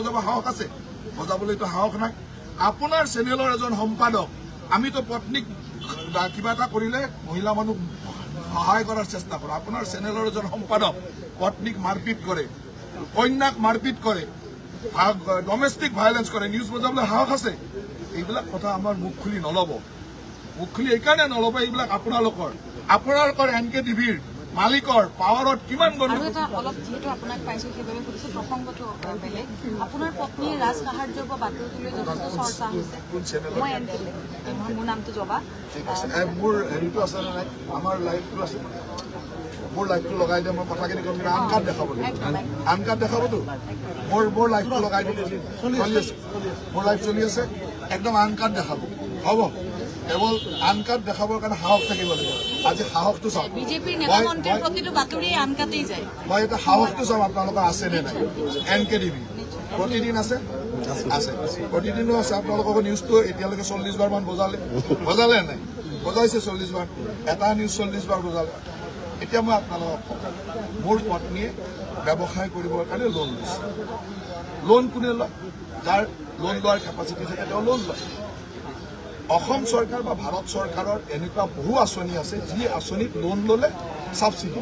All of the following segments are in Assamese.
বজাব সাহস আছে বজাবলৈতো সাহস নাই আপোনাৰ চেনেলৰ এজন সম্পাদক আমিতো পত্নীক কিবা এটা কৰিলে মহিলা মানুহ সহায় কৰাৰ চেষ্টা কৰোঁ আপোনাৰ চেনেলৰ এজন সম্পাদক পত্নীক মাৰপিট কৰে কন্যাক মাৰপিট কৰে ডমেষ্টিক ভায়োলেন্স কৰে নিউজ বজাবলৈ সাহস আছে এইবিলাক কথা আমাৰ মুখ খুলি নল'ব মুখ খুলি এইকাৰণে নল'ব এইবিলাক আপোনালোকৰ এনকে টিভিৰ মালিকৰ পাৱাৰত কিমান অলপ যেহেতু আপোনাক পাইছো সেইবাবে সুধিছো প্ৰসংগটো বেলেগ আপোনাৰ পত্নীয়ে ৰাজ সাহায্যৰ পৰা বাতৰিটোলৈ যথেষ্ট চৰ্চা হৈছে মই এনকে মোৰ নামটো জবা মোৰ হেৰিটো আছে নাই আমাৰ লাইভটো আছে মোৰ লাইভটো লগাই দিয়ে মই কথাখিনি কম আন কাৰ্ড দেখাবতো মোৰ লাইভটো লগাই দিয়ে চলি আছে মোৰ লাইভ চলি আছে একদম আন কাৰ্ড দেখাব হ'ব কেৱল আন কাৰ্ড দেখাবৰ কাৰণে সাহস থাকিব লাগিব আজি সাহসটো চাওক বিজেপিৰ নেতা মন্ত্ৰীৰ প্ৰতিটো বাতৰিয়ে আন কাটেই যায় মই এটা সাহসটো চাম আপোনালোকৰ আছে নে নাই এনকে টিভি প্ৰতিদিন আছে প্ৰতিদিনো আছে আপোনালোকৰ নিউজটো এতিয়ালৈকে 40 বাৰ মান বজালে নাই বজাইছে 40 বাৰ এটা নিউজ 40 বাৰ বজালে এতিয়া মই আপোনালোকক মোৰ পত্নীয়ে ব্যৱসায় কৰিবৰ কাৰণে লোন লৈছে লোন কোনে লয় যাৰ লোন লোৱাৰ কেপাচিটি থাকে তেওঁ লোন লয় অসম চৰকাৰ বা ভাৰত চৰকাৰৰ এনেকুৱা বহু আঁচনি আছে যি আঁচনিত লোন ল'লে ছাবচিডি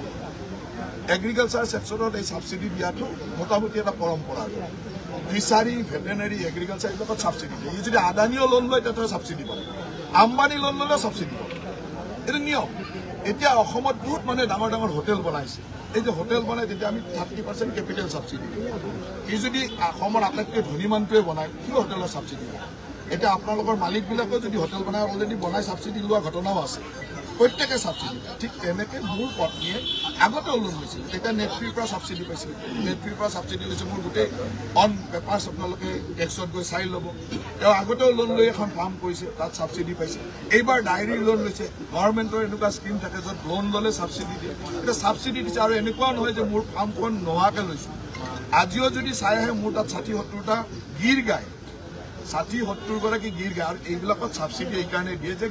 এগ্ৰিকালচাৰ ছেক্টৰত এই ছাবচিডি দিয়াটো মোটামুটি এটা পৰম্পৰা ফিচাৰী ভেটেনেৰী এগ্ৰিকালচাৰ এইবিলাকত ছাবচিডি দিয়ে যদি আদানীও লোন লয় তেতিয়া ছাবচিডি পায় আম্বানী লোন ল'লেও ছাবচিডি পায় এইটো নিয়ম এতিয়া অসমত বহুত মানুহে ডাঙৰ ডাঙৰ হোটেল বনাইছে এই যে হোটেল বনাই তেতিয়া আমি 30% কেপিটেল ছাবচিডি দিওঁ ই যদি অসমৰ আটাইতকৈ ধনী মানুহটোৱে বনায় কি হোটেলৰ ছাবচিডি দিয়ে এতিয়া আপোনালোকৰ মালিকবিলাকেও যদি হোটেল বনাই অলৰেডি বনাই ছাবচিডি লোৱা ঘটনাও আছে প্ৰত্যেকে ছাবচিডি ঠিক তেনেকৈ মোৰ পত্নীয়ে আগতেও লোন লৈছিল তেতিয়া নেটফ্ৰীৰ পৰা ছাবচিডি পাইছিল নেটফ্ৰীৰ পৰা ছাবচিডি লৈছে মোৰ গোটেই অন পেপাৰ্ছ আপোনালোকে টেক্সত গৈ চাই ল'ব তেওঁ আগতেও লোন লৈ এখন ফাৰ্ম কৰিছে তাত ছাবচিডি পাইছে এইবাৰ ডায়েৰী লোন লৈছে গভৰ্ণমেণ্টৰ এনেকুৱা স্কিম থাকে য'ত লোন ল'লে ছাবচিডি দিয়ে এতিয়া ছাবচিডি দিছে আৰু এনেকুৱাও নহয় যে মোৰ ফাৰ্মখন নোহোৱাকৈ লৈছোঁ আজিও যদি চাই আহে মোৰ তাত 60-70টা গীৰ গায় 60-70 গৰাকী গীৰ গায় আৰু এইবিলাকত ছাবচিডি এইকাৰণে দিয়ে যে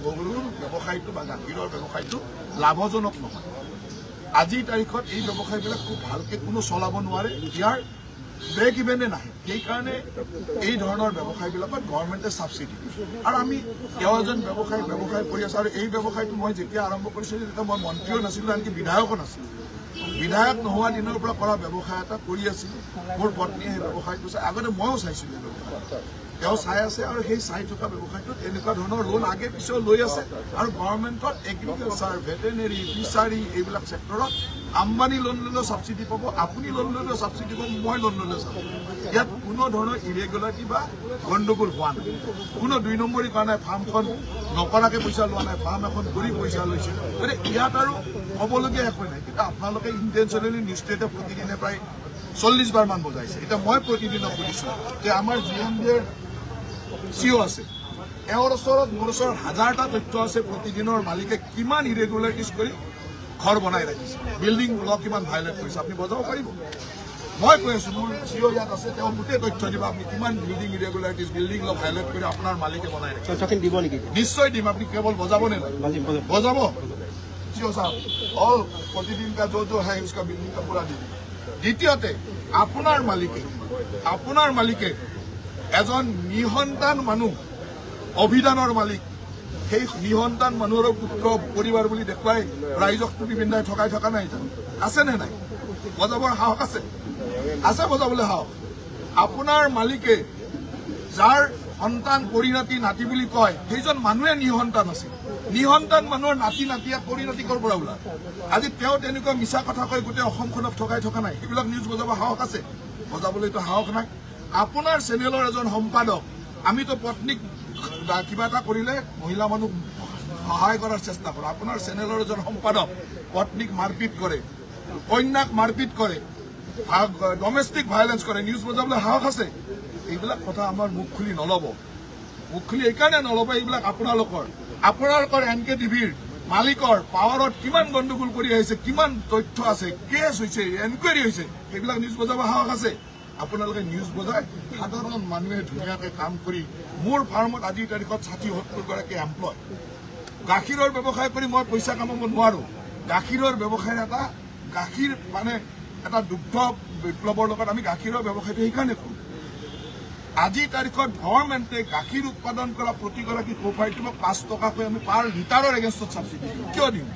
গৰুৰ ব্যৱসায়টো বা গাখীৰৰ ব্যৱসায়টো লাভজনক নহয় আজিৰ তাৰিখত এই ব্যৱসায়বিলাক খুব ভালকৈ কোনো চলাব নোৱাৰে ইয়াৰ ব্ৰেক ইভেনে নাহে সেইকাৰণে এই ধৰণৰ ব্যৱসায়বিলাকত গভৰ্ণমেণ্টে ছাবচিডি দিয়ে আৰু আমি তেওঁ এজন ব্যৱসায় কৰি আছোঁ আৰু এই ব্যৱসায়টো মই যেতিয়া আৰম্ভ কৰিছিলোঁ তেতিয়া মই মন্ত্ৰীও নাছিলোঁ আনকি বিধায়কো নাছিলোঁ বিধায়ক নোহোৱা দিনৰ পৰা কৰা ব্যৱসায় এটা কৰি আছিলোঁ মোৰ পত্নীয়ে সেই ব্যৱসায়টো চাই আগতে ময়ো চাইছিলোঁ তেওঁ চাই আছে আৰু সেই চাই থকা ব্যৱসায়টোত এনেকুৱা ধৰণৰ লোন আগে পিছেও লৈ আছে আৰু গভৰ্ণমেণ্টত এগ্ৰিকালচাৰ ভেটেনেৰী ফিচাৰী এইবিলাক ছেক্টৰত আম্বানী লোন ল'লেও ছাবচিডি পাব আপুনি লোন ল'লেও ছাবচিডি পাব মই লোন ল'লেও ছাবচিডি ইয়াত কোনো ধৰণৰ ইৰেগুলাৰিটি বা গণ্ডগোল হোৱা নাই কোনো 2 নম্বৰী কৰা নাই ফাৰ্মখন নকৰাকৈ পইচা লোৱা নাই ফাৰ্ম এখন কৰি পইচা লৈছে গতিকে ইয়াত আৰু ক'বলগীয়া একো নাই কিন্তু আপোনালোকে ইণ্টেনশ্যনেলি নিউজটোৱে প্ৰতিদিনে প্ৰায় 40 বাৰ মান বজাইছে এতিয়া মই প্ৰতিদিনক সুধিছোঁ যে আমাৰ GMDৰ CEO আছে এওঁৰ ওচৰত মোৰ ওচৰত হাজাৰটা তথ্য আছে প্ৰতিদিনৰ মালিকে কিমান ইৰেগুলাৰিটিজ কৰি ঘৰ বনাই ৰাখিছে বিল্ডিং ব্লক কিমান ভাইলেট কৰিছে আপুনি বজাব পাৰিব মই কৈ আছোঁ মোৰ CEO ইয়াত আছে তেওঁ গোটেই তথ্য দিব আপুনি কিমান বিল্ডিং ইৰেগুলাৰিটিজ বিল্ডিং ব্লক ভাইলেট কৰি আপোনাৰ মালিকে বনাই ৰাখিছে দিব নেকি নিশ্চয় দিম আপুনি কেৱল বজাব নে বজাব CEO साहब और प्रतिदिन का जो है उसका बिल्डिंग का पूरा दी द्वितीयते আপোনাৰ মালিকে এজন নিসন্তান মানুহ অভিধানৰ মালিক সেই নিসন্তান মানুহৰ পুত্ৰ পৰিবাৰ বুলি দেখুৱাই ৰাইজক টুপি পিন্ধাই ঠকাই থকা নাই জানো আছে নে নাই বজাবৰ সাহস আছে বজাবলৈ সাহস আপোনাৰ মালিকে যাৰ সন্তান পৰিণতি নাতি বুলি কয় সেইজন মানুহে নিসন্তান আছিল নিসন্তান মানুহৰ নাতিয়া পৰিণতি কৰ পৰা ওলাল আজি তেওঁ তেনেকুৱা মিছা কথা কৈ গোটেই অসমখনক ঠকাই থকা নাই সেইবিলাক নিউজ বজাব সাহস আছে বজাবলৈতো সাহস নাই আপোনাৰ চেনেলৰ এজন সম্পাদক আমিতো পত্নীক কিবা এটা কৰিলে মহিলা মানুহ সহায় কৰাৰ চেষ্টা কৰোঁ আপোনাৰ চেনেলৰ এজন সম্পাদক পত্নীক মাৰপিট কৰে কন্যাক মাৰপিট কৰে ডমেষ্টিক ভায়োলেন্স কৰে নিউজ বজাবলৈ সাহস আছে এইবিলাক কথা আমাৰ মুখ খুলি নল'ব মুখ খুলি এইকাৰণে নল'ব এইবিলাক আপোনালোকৰ এনকে টিভিৰ মালিকৰ পাৱাৰত কিমান গণ্ডগোল কৰি আহিছে কিমান তথ্য আছে কেছ হৈছে এনকুৱাৰী হৈছে সেইবিলাক নিউজ বজাব সাহস আছে আপোনালোকে নিউজ বজাই সাধাৰণ মানুহে ধুনীয়াকৈ কাম কৰি মোৰ ফাৰ্মত আজিৰ তাৰিখত 60-70 গৰাকী এমপ্লয় গাখীৰৰ ব্যৱসায় কৰি মই পইচা কামাব নোৱাৰোঁ গাখীৰৰ ব্যৱসায় গাখীৰ মানে এটা দুগ্ধ বিপ্লৱৰ লগত আমি গাখীৰৰ ব্যৱসায়টো সেইকাৰণে কৰোঁ আজিৰ তাৰিখত গভৰ্ণমেণ্টে গাখীৰ উৎপাদন কৰা প্ৰতিগৰাকী কোঅপাৰেটিভক 5 টকাকৈ আমি পাৰ লিটাৰৰ এগেইনষ্টত ছাবচিডি দিওঁ কিয় দিওঁ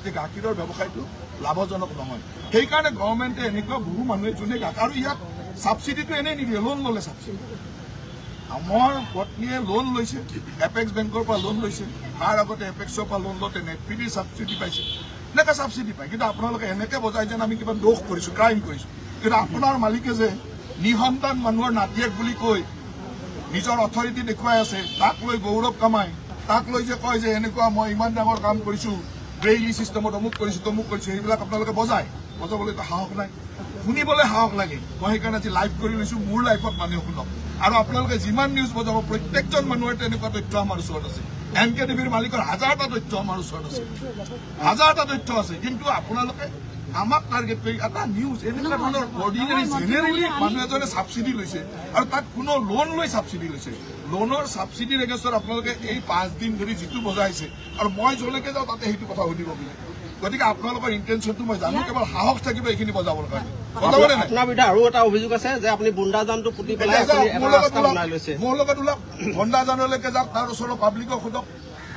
যে গাখীৰৰ ব্যৱসায়টো লাভজনক নহয় সেইকাৰণে গভৰ্ণমেণ্টে এনেকুৱা বহু মানুহে যোনে আৰু ইয়াত ছাবচিডিটো এনেই নিদিয়ে লোন ল'লে ছাবচিডি আমাৰ পত্নীয়ে লোন লৈছে এপেক্স বেংকৰ পৰা লোন লৈছে তাৰ আগতে এপেক্সৰ পৰা লোন লওঁতে নেটফিডিৰ ছাবচিডি পাইছে এনেকৈ ছাবচিডি পায় কিন্তু আপোনালোকে এনেকৈ বজাই যেন আমি কিবা দোষ কৰিছোঁ ক্ৰাইম কৰিছোঁ কিন্তু আপোনাৰ মালিকে যে নিসন্তান মানুহৰ নাতিয়েক বুলি কৈ নিজৰ অথৰিটি দেখুৱাই আছে তাক লৈ গৌৰৱ কামাই তাক লৈ যে কয় যে এনেকুৱা মই ইমান ডাঙৰ কাম কৰিছোঁ ব্ৰেইলি ছিষ্টেমত অমুক কৰিছোঁ তমুক কৰিছোঁ সেইবিলাক আপোনালোকে বজাবলৈতো সাহস নাই শুনিবলৈ সাহস লাগে মই সেইকাৰণে আজি লাইভ কৰি লৈছোঁ মোৰ লাইফত মানুহে শুনক আৰু আপোনালোকে যিমান নিউজ বজাব প্ৰত্যেকজন মানুহৰ তেনেকুৱা তথ্য আমাৰ ওচৰত আছে NKTVৰ মালিকৰ হাজাৰটা তথ্য আমাৰ ওচৰত আছে হাজাৰটা তথ্য আছে কিন্তু আপোনালোকে আমাক টাৰ্গেট কৰি এটা নিউজ এনেকুৱা ধৰণৰ অৰ্ডিনাৰী জেনেৰেলি মানুহ এজনে ছাবচিডি লৈছে আৰু তাত কোনো লোন লৈ ছাবচিডি লৈছে লোনৰ ছাবচিডিৰ এগেইনষ্টত আপোনালোকে এই 5 দিন ধৰি যিটো বজাইছে আৰু মই যলৈকে যাওঁ তাতে সেইটো কথা সুধিব বুলি গতিকে আপোনালোকৰ ইণ্টেনশ্যনটো মই জানো কেৱল সাহস থাকিব এইখিনি বজাবৰ কাৰণে বজাবনে নাই আপোনাৰ বিৰুদ্ধে আৰু এটা অভিযোগ আছে যে আপুনি বুন্দাজানটো পুতি পেলাই এটা ৰাস্তা বনাই লৈছে মোৰ লগত ওলাওক বন্দাজানলৈকে যাওক তাৰ ওচৰৰ পাব্লিকক সোধক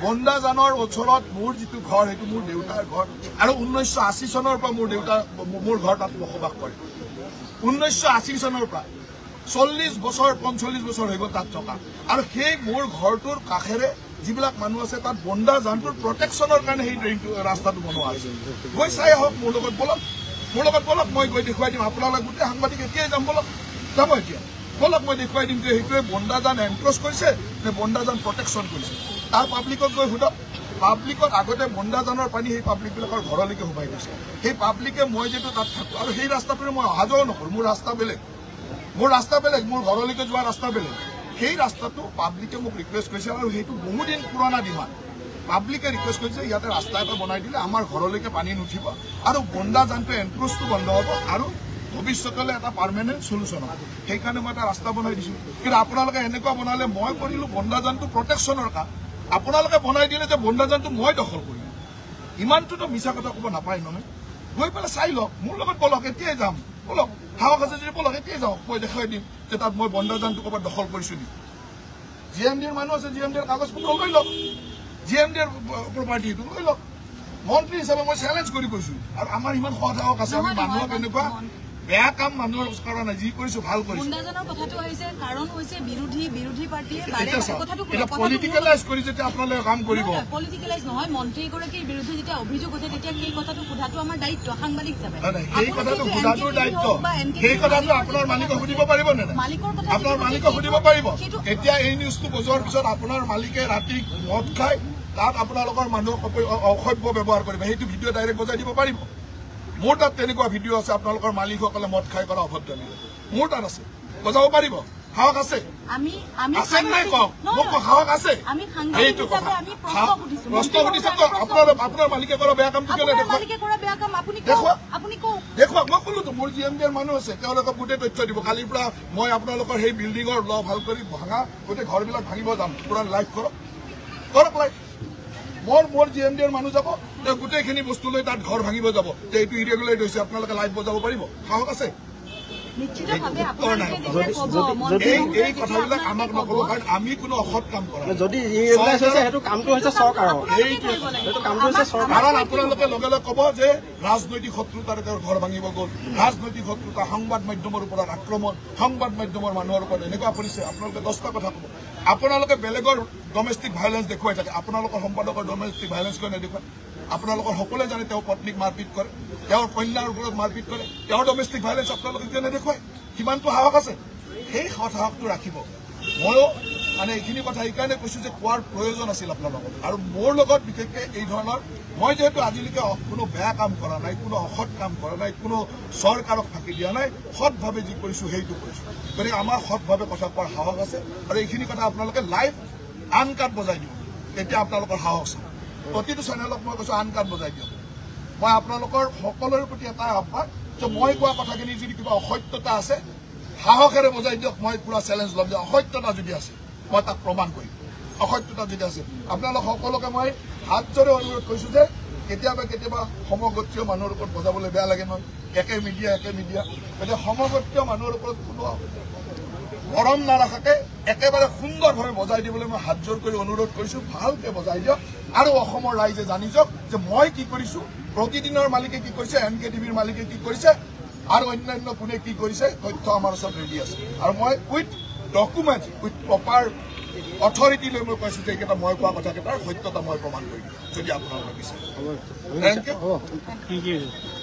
বন্দাজানৰ ওচৰত মোৰ যিটো ঘৰ সেইটো মোৰ দেউতাৰ ঘৰ আৰু 1980 চনৰ পৰা মোৰ ঘৰ তাত বসবাস কৰে 1980 চনৰ পৰা 40 বছৰ 45 বছৰ হৈ গ'ল তাত থকা আৰু সেই মোৰ ঘৰটোৰ কাষেৰে যিবিলাক মানুহ আছে তাত বন্দাজানটোৰ প্ৰটেকশ্যনৰ কাৰণে সেই ড্ৰেইনটো ৰাস্তাটো বনোৱা হৈছে গৈ চাই আহক মোৰ লগত বলক মই গৈ দেখুৱাই দিম আপোনালোকে গোটেই সাংবাদিক এতিয়াই যাম বলক যাব এতিয়া বলক মই দেখুৱাই দিম যে সেইটোৱে বন্দাজান এনক্ৰচ কৰিছে নে বন্দাজান প্ৰটেকশ্যন কৰিছে তাৰ পাব্লিকক গৈ সোধক পাব্লিকত আগতে বন্দাজানৰ পানী সেই পাব্লিকবিলাকৰ ঘৰলৈকে সোমাই গৈছে সেই পাব্লিকে মই যিটো তাত থাকোঁ আৰু সেই ৰাস্তাটোৰে মই অহা যোৱাও নকৰোঁ মোৰ ৰাস্তা বেলেগ মোৰ ঘৰলৈকে যোৱা ৰাস্তা বেলেগ সেই ৰাস্তাটো পাব্লিকে মোক ৰিকুৱেষ্ট কৰিছে আৰু সেইটো বহুদিন পুৰণা ডিমাণ্ড পাব্লিকে ৰিকুৱেষ্ট কৰিছে ইয়াতে ৰাস্তা এটা বনাই দিলে আমাৰ ঘৰলৈকে পানী নুঠিব আৰু বন্দাজানটো এনক্ৰচটো বন্ধ হ'ব আৰু ভৱিষ্যতলৈ এটা পাৰ্মানেণ্ট চলিউশ্যন হ'ব সেইকাৰণে মই এটা ৰাস্তা বনাই দিছোঁ কিন্তু আপোনালোকে এনেকুৱা বনালে মই কৰিলোঁ বন্দাজানটো প্ৰটেকশ্যনৰ কাম আপোনালোকে বনাই দিলে যে বন্দাজানটো মই দখল কৰিম ইমানটোতো মিছা কথা ক'ব নাপায় নহয় গৈ পেলাই চাই লওক মোৰ লগত বলক এতিয়াই যাম বলক সাহস আছে যদি বলক এতিয়াই যাওক মই দেখুৱাই দিম যে তাত মই বন্দাজানটো ক'ৰবাত দখল কৰিছোঁ নেকি GMDৰ মানুহ আছে GMDৰ কাগজ পত্ৰ লৈ লওক GMDৰ প্ৰপাৰ্টিটো লৈ লওক মন্ত্ৰী হিচাপে মই চেলেঞ্জ কৰি কৈছোঁ আৰু আমাৰ ইমান সাহস আছে আমি মানুহক এনেকুৱা বেয়া কাম মানুহৰ কৰা নাই যি কৰিছোঁ ভাল কৰিছোঁ বন্দাজানৰ কথাটো আহিছে কাৰণ হৈছে বিৰোধী পাৰ্টিয়ে কথাটো পলিটিকেলাইজ কৰি যেতিয়া আপোনালোকে কাম কৰিব পলিটিকেলাইজ নহয় মন্ত্ৰীগৰাকীৰ বিৰুদ্ধে যেতিয়া অভিযোগ উঠে তেতিয়া সেই কথাটো সোধাটো আমাৰ দায়িত্ব সাংবাদিক হিচাপে সেই কথাটো সোধাটোৰ দায়িত্ব সেই কথাটো আপোনাৰ মালিকক সুধিব পাৰিব নে আপোনাৰ মালিকক সুধিব পাৰিব এতিয়া এই নিউজটো বজোৱাৰ পিছত আপোনাৰ মালিকে ৰাতি মদ খাই তাত আপোনালোকৰ মানুহক অসভ্য ব্যৱহাৰ কৰিব সেইটো ভিডিঅ' ডাইৰেক্ট বজাই দিব পাৰিব মোৰ তাত তেনেকুৱা ভিডিঅ' আছে আপোনালোকৰ মালিকসকলে মদ খাই কৰা অভদ্ৰামী মোৰ তাত আছে বজাব পাৰিব সাহস আছে আছে নাই কওক মোক সাহস আছে সেইটো কথা প্ৰশ্ন সুধিছে আপোনাৰ মালিকে কৰা বেয়া কামটো কেলে দেখুৱাওক মই ক'লোতো মোৰ GMDৰ মানুহ আছে তেওঁলোকক গোটেই তথ্য দিব কালিৰ পৰা মই আপোনালোকৰ সেই বিল্ডিঙৰ ভাল কৰি ভাঙা গোটেই ঘৰবিলাক ভাঙিব যাম পুৰা লাইভ কৰক লাইভ মোৰ GMDৰ মানুহ যাব তেওঁ গোটেইখিনি বস্তু লৈ তাত ঘৰ ভাঙিব যাব যে এইটো ইৰেগুলাৰ হৈছে আপোনালোকে লাইভ বজাব পাৰিব সাহস আছে এই কথাবিলাক আমাক নক'ব কাৰণ আমি কোনো অসৎ কাম কৰা যদি সেইটো কামটো হৈছে চৰকাৰৰ কাৰণ আপোনালোকে লগে লগে ক'ব যে ৰাজনৈতিক শত্ৰুতাৰে তেওঁৰ ঘৰ ভাঙিব গ'ল ৰাজনৈতিক শত্ৰুতা সংবাদ মাধ্যমৰ ওপৰত আক্ৰমণ সংবাদ মাধ্যমৰ মানুহৰ ওপৰত এনেকুৱা কৰিছে আপোনালোকে 10টা কথা ক'ব আপোনালোকে বেলেগৰ ডমেষ্টিক ভাইলেঞ্চ দেখুৱাই থাকে আপোনালোকৰ সম্পাদকৰ ডমেষ্টিক ভাইলেঞ্চ কিয় নেদেখুৱায় আপোনালোকৰ সকলোৱে জানে তেওঁ পত্নীক মাৰপিট কৰে তেওঁৰ কন্যাৰ ওপৰত মাৰপিট কৰে তেওঁৰ ডমেষ্টিক ভাইলেঞ্চ আপোনালোকে কিয় নেদেখুৱায় কিমানটো সাহস আছে সেই সাহসটো ৰাখিব ময়ো মানে এইখিনি কথা এইকাৰণে কৈছোঁ যে কোৱাৰ প্ৰয়োজন আছিল আপোনালোকক আৰু মোৰ লগত বিশেষকৈ এই ধৰণৰ মই যিহেতু আজিলৈকে কোনো বেয়া কাম কৰা নাই কোনো অসৎ কাম কৰা নাই কোনো চৰকাৰক ফাঁকি দিয়া নাই সৎভাৱে যি কৰিছোঁ সেইটো কৰিছোঁ গতিকে আমাৰ সৎভাৱে কথা কোৱাৰ সাহস আছে আৰু এইখিনি কথা আপোনালোকে লাইভ আনকাট বজাই দিব তেতিয়া আপোনালোকৰ সাহস আছে প্ৰতিটো চেনেলক মই কৈছোঁ আনকাট বজাই দিয়ক মই আপোনালোকৰ সকলোৰে প্ৰতি এটা আহ্বান যে মই কোৱা কথাখিনি যদি কিবা অসত্যতা আছে সাহসেৰে বজাই দিয়ক মই পুৰা চেলেঞ্জ ল'ম যে অসত্যতা যদি আছে মই তাক প্ৰমাণ কৰিম অসত্যতা যদি আছে আপোনালোক সকলোকে মই হাত জোৰে অনুৰোধ কৰিছোঁ যে কেতিয়াবা সমগোত্ৰীয় মানুহৰ ওপৰত বজাবলৈ বেয়া লাগে নহয় একে মিডিয়া গতিকে সমগোত্ৰীয় মানুহৰ ওপৰত কোনো মৰম নাৰাখাকে একেবাৰে সুন্দৰভাৱে বজাই দিবলৈ মই হাত জোৰ কৰি অনুৰোধ কৰিছো ভালকে বজাই দিয়ক আৰু অসমৰ ৰাইজে জানি যাওক যে মই কি কৰিছো প্ৰতিদিনৰ মালিকে কি কৰিছে NKTVৰ মালিকে কি কৰিছে আৰু অন্যান্য কোনে কি কৰিছে তথ্য আমাৰ ওচৰত ৰেডি আছে আৰু মই with document with proper authority লৈ মই কৈছো যে এইকেইটা মই কোৱা কথাকেইটাৰ সত্যতা মই প্ৰমাণ কৰিম যদি আপোনালোকে বিচাৰে থেংক ইউ